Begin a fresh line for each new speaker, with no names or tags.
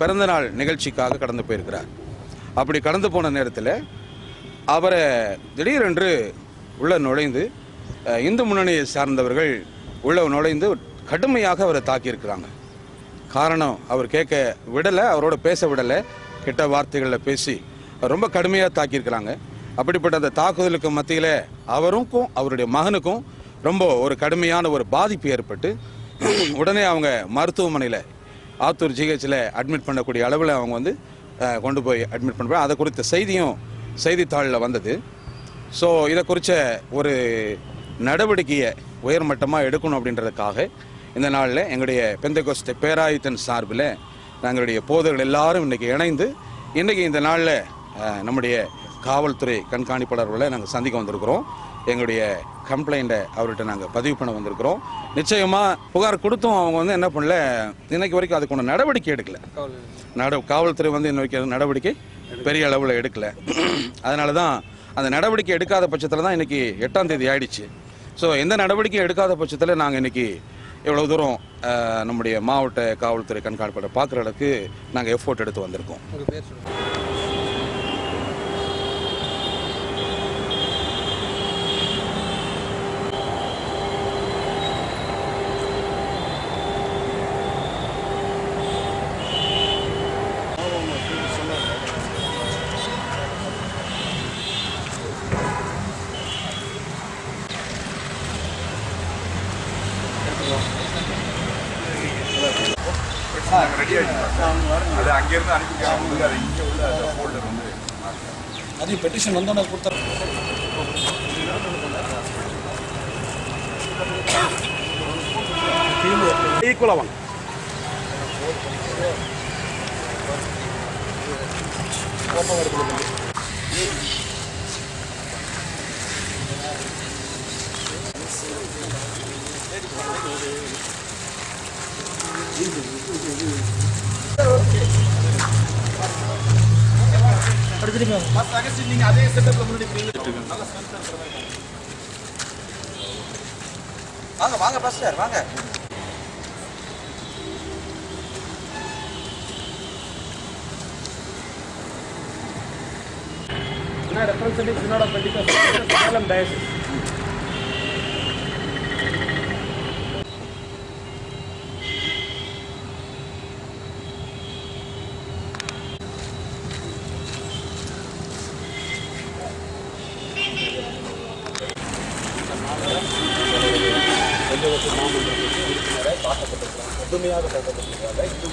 பிறந்தநாள் நிகழ்ச்சிக்காக கடந்து போயிருக்கிறார். அப்படி கடந்து போன நேரத்தில் அவரை திடீரென்று உள்ள நுழைந்து இந்து முன்னணியை சார்ந்தவர்கள் உள்ள நுழைந்து கடுமையாக அவரை தாக்கியிருக்கிறாங்க. காரணம், அவர் கேட்க விடலை, அவரோட பேச விடலை, கெட்ட வார்த்தைகளில் பேசி ரொம்ப கடுமையாக தாக்கியிருக்கிறாங்க. அப்படிப்பட்ட அந்த தாக்குதலுக்கு மத்தியில் அவருக்கும் அவருடைய மகனுக்கும் ரொம்ப ஒரு கடுமையான ஒரு பாதிப்பு ஏற்பட்டு உடனே அவங்க மருத்துவமனையில் ஆத்தூர் ஜிஹெச்சில் அட்மிட் பண்ணக்கூடிய அளவில் அவங்க வந்து கொண்டு போய் அட்மிட் பண்ண, அதை குறித்த செய்தியும் செய்தித்தாளில் வந்தது. ஸோ இதை குறித்த ஒரு நடவடிக்கையை உயர்மட்டமாக எடுக்கணும் அப்படின்றதுக்காக இந்த நாளில் எங்களுடைய பெந்தகோஸ்தே பேராயத்தின் சார்பில் நாங்களுடைய போதகர்கள் எல்லாரும் இன்றைக்கி இணைந்து இன்றைக்கி இந்த நாளில் நம்முடைய காவல்துறை கண்காணிப்பாளர்களை நாங்கள் சந்திக்க வந்திருக்கிறோம். எங்களுடைய கம்ப்ளைண்ட்டை அவர்கிட்ட நாங்கள் பதிவு பண்ண வந்திருக்கிறோம். நிச்சயமாக புகார் கொடுத்தும் அவங்க வந்து என்ன பண்ணல, இன்னைக்கு வரைக்கும் அதுக்கு ஒன்று நடவடிக்கை எடுக்கலை. காவல்துறை வந்து இன்ன வரைக்கும் நடவடிக்கை பெரிய அளவில் எடுக்கலை. அதனால தான் அந்த நடவடிக்கை எடுக்காத பட்சத்தில் தான் இன்றைக்கி 8ஆம் தேதி ஆயிடுச்சு. ஸோ எந்த நடவடிக்கையும் எடுக்காத பட்சத்தில் நாங்கள் இன்றைக்கி எவ்வளோ தூரம் நம்முடைய மாவட்ட காவல்துறை கண்காணிப்பாளர் பார்க்குற அளவுக்கு நாங்கள் எஃபோர்ட் எடுத்து வந்திருக்கோம்.
அது அங்கேருந்து அனுப்பிக்காம அது இங்கே உள்ள அந்த ஃபோல்டர் வந்து
அது பெட்டிஷன் வந்தோன்னே கொடுத்தா
ஈக்குவலாக வாங்க.
நீங்க அதே செட்டப்ல முன்னாடி
வாங்க வாங்க பாஸ்டர் வாங்க.
representing Synod of Pentecost Salem Diocese.
மாமன்ற காக்கப்பட்டிருக்கிறார், கடுமையாக தாக்கப்பட்டிருக்கிறார்கள்.